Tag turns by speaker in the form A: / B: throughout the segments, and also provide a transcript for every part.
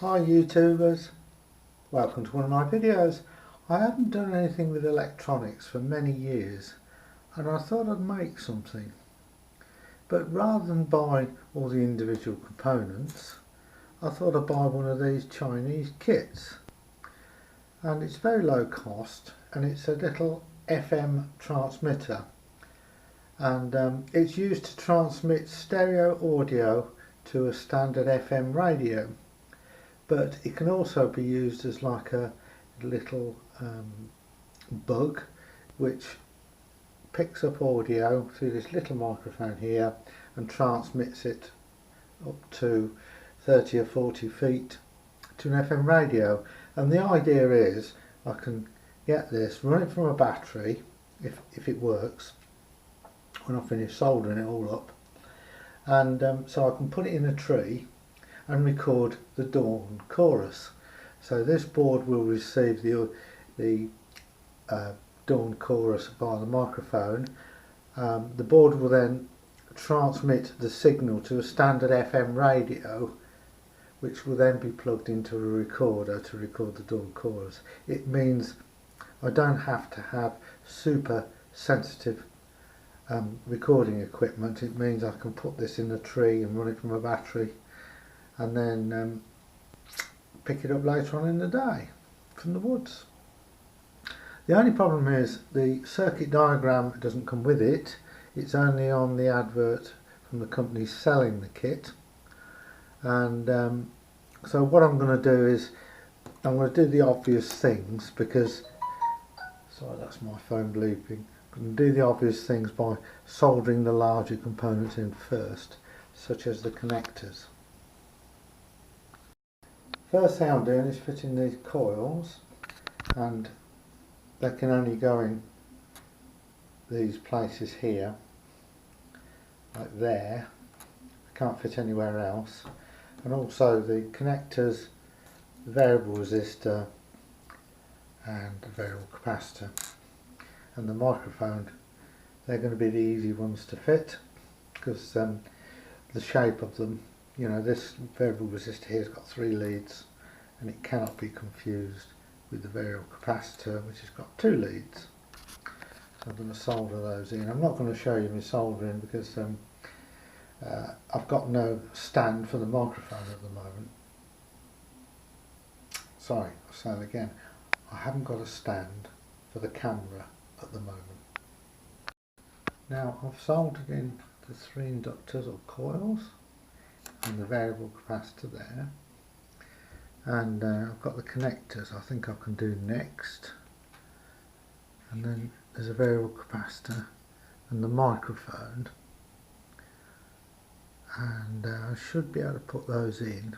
A: Hi YouTubers, welcome to one of my videos. I haven't done anything with electronics for many years and I thought I'd make something. But rather than buy all the individual components, I thought I'd buy one of these Chinese kits. And it's very low cost and it's a little FM transmitter. And it's used to transmit stereo audio to a standard FM radio. But it can also be used as like a little bug which picks up audio through this little microphone here and transmits it up to 30 or 40 feet to an FM radio. And the idea is I can get this, run it from a battery if it works when I finish soldering it all up, and so I can put it in a tree and record the dawn chorus. So this board will receive the dawn chorus via the microphone. The board will then transmit the signal to a standard FM radio, which will then be plugged into a recorder to record the dawn chorus. It means I don't have to have super sensitive recording equipment. It means I can put this in a tree and run it from a battery and then pick it up later on in the day from the woods. The only problem is the circuit diagram doesn't come with it. It's only on the advert from the company selling the kit. And so what I'm going to do is I'm going to do the obvious things because, sorry, that's my phone bleeping. I'm going to do the obvious things by soldering the larger components in first, such as the connectors. First thing I'm doing is fitting these coils, and they can only go in these places here, like there. I can't fit anywhere else. And also the connectors, the variable resistor and the variable capacitor, and the microphone, they're going to be the easy ones to fit because the shape of them, you know, this variable resistor here has got 3 leads and it cannot be confused with the variable capacitor, which has got 2 leads. So I'm going to solder those in. I'm not going to show you my soldering because I've got no stand for the microphone at the moment. Sorry, I'll say that again. I haven't got a stand for the camera at the moment. Now I've soldered in the 3 inductors or coils and the variable capacitor there, and I've got the connectors I think I can do next, and then there's a variable capacitor and the microphone, and I should be able to put those in,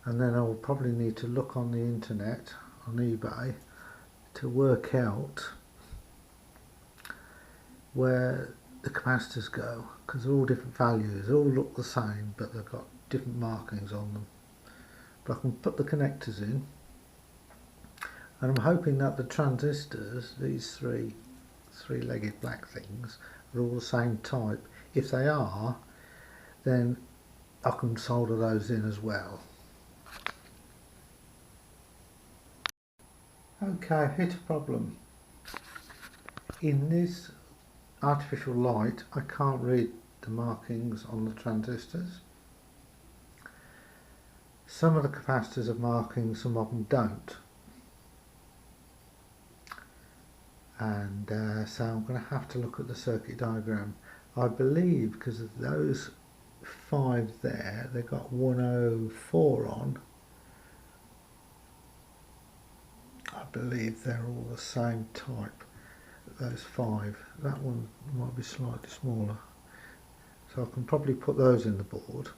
A: and then I'll probably need to look on the internet, on eBay, to work out where the capacitors go, because they're all different values. They all look the same but they've got different markings on them. But I can put the connectors in, and I'm hoping that the transistors, these three-legged black things, are all the same type. If they are, then I can solder those in as well. Okay, hit a problem. In this artificial light I can't read the markings on the transistors. Some of the capacitors have markings, some of them don't, and so I'm going to have to look at the circuit diagram. I believe because of those 5 there, they've got 104 on. I believe they're all the same type, those 5. That one might be slightly smaller, so I can probably put those in the board.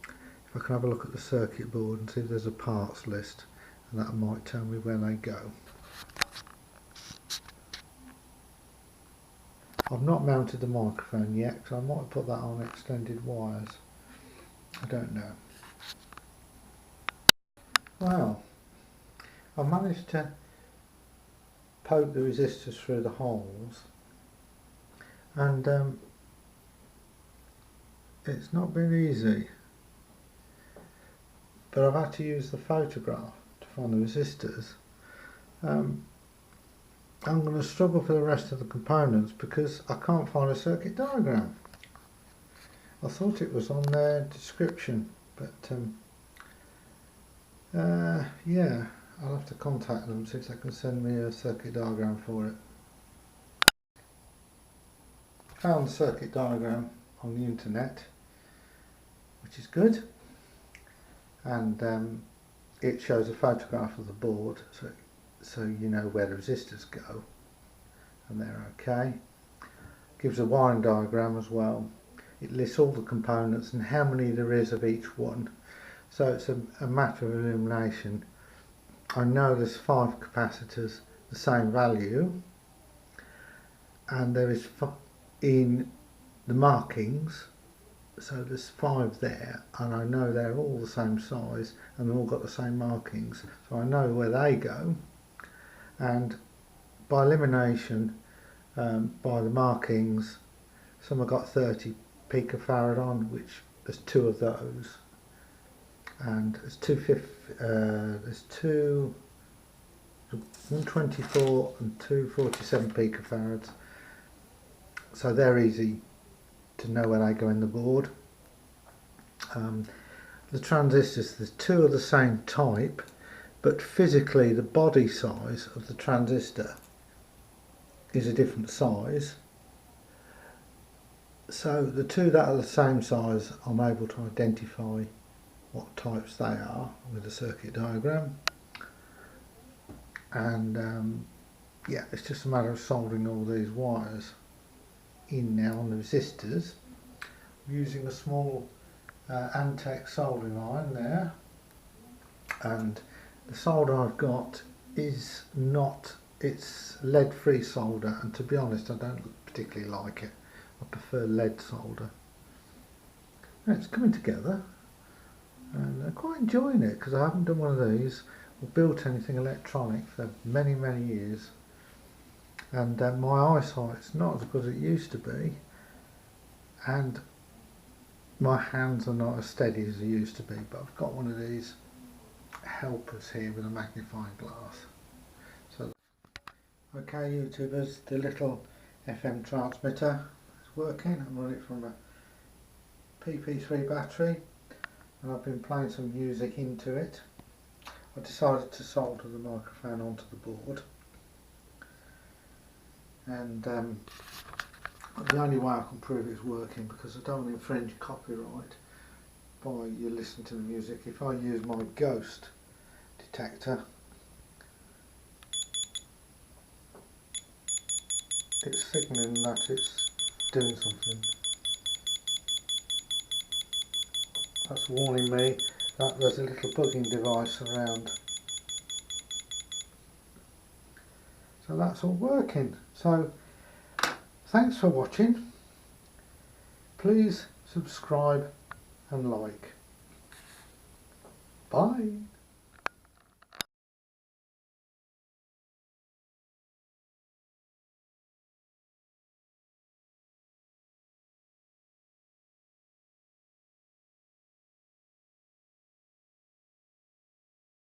A: If I can have a look at the circuit board and see if there's a parts list, and that might tell me where they go. I've not mounted the microphone yet, so I might put that on extended wires. I don't know. Well, I've managed to poke the resistors through the holes, and it's not been easy. but I've had to use the photograph to find the resistors. I'm going to struggle for the rest of the components because I can't find a circuit diagram. I thought it was on their description, but yeah, I'll have to contact them, see if they can send me a circuit diagram for it. Found the circuit diagram on the internet, which is good, and it shows a photograph of the board, so you know where the resistors go, and they're okay. Gives a wiring diagram as well. It lists all the components and how many there is of each one, so it's a matter of elimination. I know there's 5 capacitors the same value, and there is in the markings, so there's 5 there, and I know they're all the same size and they've all got the same markings, so I know where they go. And by elimination, by the markings, some have got 30 picofarad on, which there's 2 of those, and there's 124 and 247 picofarads, so they're easy to know where they go in the board. The transistors, there's 2 of the same type, but physically the body size of the transistor is a different size. So the 2 that are the same size, I'm able to identify what types they are with the circuit diagram. And yeah, it's just a matter of soldering all these wires in now on the resistors. I'm using a small Antec soldering iron there, and the solder I've got is not, it's lead-free solder, and to be honest I don't particularly like it. I prefer lead solder. And it's coming together, and I'm quite enjoying it because I haven't done one of these or built anything electronic for many years, and my eyesight's not as good as it used to be, and my hands are not as steady as they used to be, but I've got one of these helpers here with a magnifying glass. So, okay YouTubers, the little FM transmitter is working. I'm running it from a PP3 battery, and I've been playing some music into it. I decided to solder the microphone onto the board, and the only way I can prove it's working, because I don't want to infringe copyright by you listening to the music, if I use my ghost detector, it's signalling that it's doing something. That's warning me that there's a little bugging device around. So that's all working. So thanks for watching. Please subscribe and like. Bye.